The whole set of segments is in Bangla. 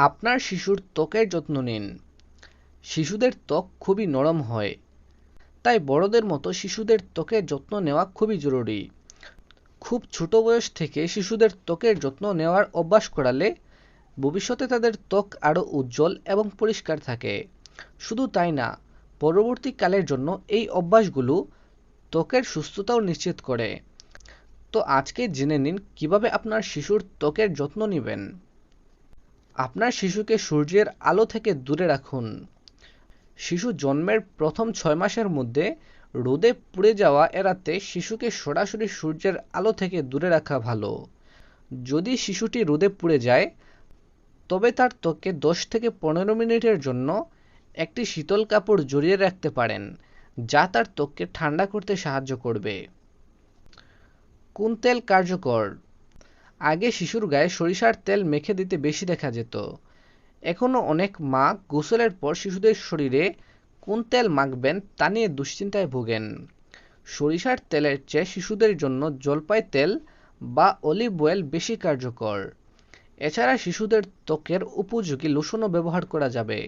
আপনার শিশুর ত্বকের যত্ন নিন। শিশুদের ত্বক খুবই নরম হয়, তাই বড়দের মতো শিশুদের ত্বকের যত্ন নেওয়া খুবই জরুরি। খুব ছোট বয়স থেকে শিশুদের ত্বকের যত্ন নেওয়ার অভ্যাস করালে ভবিষ্যতে তাদের ত্বক আরও উজ্জ্বল এবং পরিষ্কার থাকে। শুধু তাই না, পরবর্তীকালের জন্য এই অভ্যাসগুলো ত্বকের সুস্থতাও নিশ্চিত করে। তো আজকে জেনে নিন কিভাবে আপনার শিশুর ত্বকের যত্ন নেবেন। আপনার শিশুকে সূর্যের আলো থেকে দূরে রাখুন। শিশু জন্মের প্রথম 6 মাসের মধ্যে রোদে পুড়ে যাওয়া এড়াতে শিশুকে সরাসরি সূর্যের আলো থেকে দূরে রাখা ভালো। যদি শিশুটি রোদে পুড়ে যায়, তবে তার ত্বকে 10 থেকে 15 মিনিটের জন্য একটি শীতল কাপড় জড়িয়ে রাখতে পারেন, যা তার ত্বককে ঠান্ডা করতে সাহায্য করবে। কোন তেল কার্যকর? আগে শিশুর গায়ে সরিষার তেল মেখে দিতে বেশি দেখা যেত। এখনও অনেক মা গোসলের পর শিশুদের শরীরে কোন তেল মাখবেন তা নিয়ে দুশ্চিন্তায় ভোগেন। সরিষার তেলের চেয়ে শিশুদের জন্য জলপাই তেল বা অলিভ অয়েল বেশি কার্যকর। এছাড়া শিশুদের ত্বকের উপযোগী লোশনও ব্যবহার করা যাবে।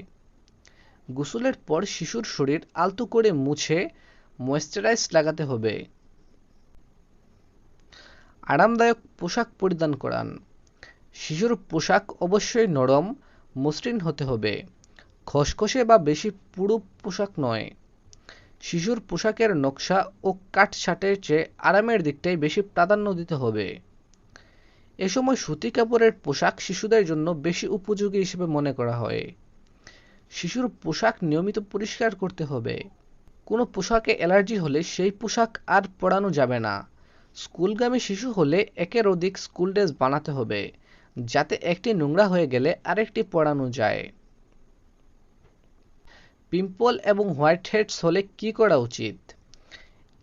গোসলের পর শিশুর শরীর আলতো করে মুছে ময়েশ্চারাইজ লাগাতে হবে। আরামদায়ক পোশাক পরিধান করান। শিশুর পোশাক অবশ্যই নরম, মসৃণ হতে হবে। খসখসে বা বেশি পুরু পোশাক নয়। শিশুর পোশাকের নকশা ও কাটছাঁটের চেয়ে আরামের দিকটাই বেশি প্রাধান্য দিতে হবে। এ সময় সুতি কাপড়ের পোশাক শিশুদের জন্য বেশি উপযোগী হিসেবে মনে করা হয়। শিশুর পোশাক নিয়মিত পরিষ্কার করতে হবে। কোনো পোশাকে অ্যালার্জি হলে সেই পোশাক আর পরানো যাবে না। স্কুলগামী শিশু হলে একের অধিক স্কুল ড্রেস বানাতে হবে, যাতে একটি নোংরা হয়ে গেলে আরেকটি পরানো যায়। পিম্পল এবং হোয়াইট হেডস হলে কি করা উচিত?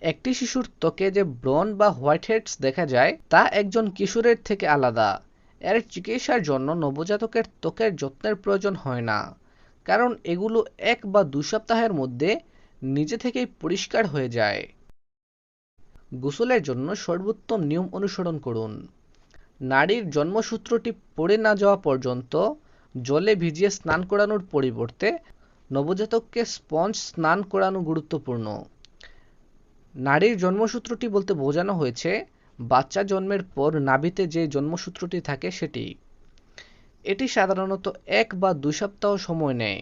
একটি শিশুর ত্বকে যে ব্রণ বা হোয়াইট হেডস দেখা যায়, তা একজন কিশোরের থেকে আলাদা। এর চিকিৎসার জন্য নবজাতকের ত্বকের যত্নের প্রয়োজন হয় না, কারণ এগুলো 1 বা 2 সপ্তাহের মধ্যে নিজে থেকেই পরিষ্কার হয়ে যায়। গোসলের জন্য সর্বোত্তম নিয়ম অনুসরণ করুন। নারীর জন্মসূত্রটি পড়ে না যাওয়া পর্যন্ত জলে ভিজিয়ে স্নান করানোর পরিবর্তে নবজাতককে স্পঞ্জ স্নান করানো গুরুত্বপূর্ণ। নারীর জন্মসূত্রটি বলতে বোঝানো হয়েছে বাচ্চা জন্মের পর নাভিতে যে জন্মসূত্রটি থাকে সেটি। এটি সাধারণত 1 বা 2 সপ্তাহ সময় নেয়।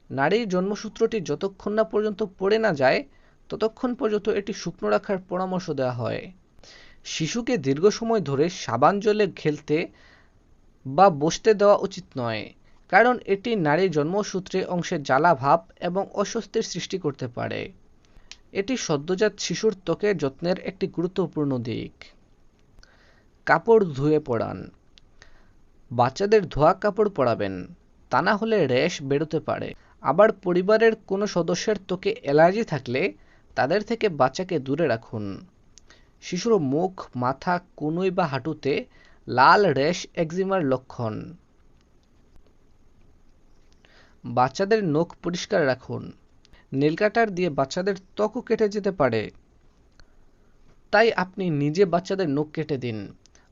নারীর জন্মসূত্রটি যতক্ষণ না পর্যন্ত পড়ে না যায়, ততক্ষণ পর্যন্ত এটি শুকনো রাখার পরামর্শ দেওয়া হয়। শিশুকে দীর্ঘ সময় ধরে সাবান জলে খেলতে বা বসতে দেওয়া উচিত নয়, কারণ এটি নারীর জন্মসূত্রে অংশে জ্বালা ভাব এবং অস্বস্তির সৃষ্টি করতে পারে। এটি সদ্যজাত শিশুর ত্বকের যত্নের একটি গুরুত্বপূর্ণ দিক। কাপড় ধুয়ে পরান। বাচ্চাদের ধোয়া কাপড় পরাবেন, তা না হলে র্যাশ বেরোতে পারে। আবার পরিবারের কোনো সদস্যের ত্বকে অ্যালার্জি থাকলে তাদের থেকে বাচ্চাকে দূরে রাখুন। শিশুর মুখ, মাথা, কনুই বা হাঁটুতে লাল র্যাশ একজিমার লক্ষণ। বাচ্চাদের নখ পরিষ্কার রাখুন। নেল কাটার দিয়ে বাচ্চাদের ত্বকও কেটে যেতে পারে, তাই আপনি নিজে বাচ্চাদের নখ কেটে দিন।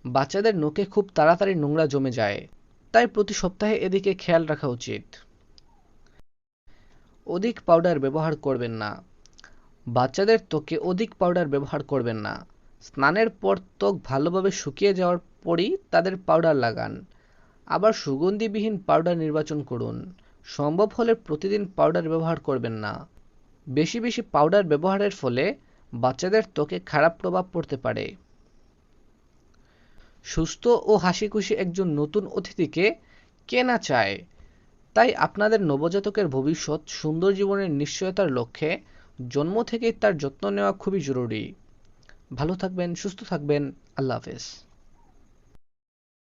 বাচ্চাদের নখে খুব তাড়াতাড়ি নোংরা জমে যায়, তাই প্রতি সপ্তাহে এদিকে খেয়াল রাখা উচিত। অধিক পাউডার ব্যবহার করবেন না। বাচ্চাদের ত্বকে অধিক পাউডার ব্যবহার করবেন না। স্নানের পর ত্বক ভালোভাবে শুকিয়ে যাওয়ার পরই তাদের পাউডার লাগান। আবার সুগন্ধিবিহীন পাউডার নির্বাচন করুন। সম্ভব হলে প্রতিদিন পাউডার ব্যবহার করবেন না। বেশি বেশি পাউডার ব্যবহারের ফলে বাচ্চাদের ত্বকে খারাপ প্রভাব পড়তে পারে। সুস্থ ও হাসিখুশি একজন নতুন অতিথিকে কে না চায়? তাই আপনাদের নবজাতকের ভবিষ্যৎ সুন্দর জীবনের নিশ্চয়তার লক্ষ্যে জন্ম থেকেই তার যত্ন নেওয়া খুবই জরুরি। ভালো থাকবেন, সুস্থ থাকবেন। আল্লাহ হাফেজ।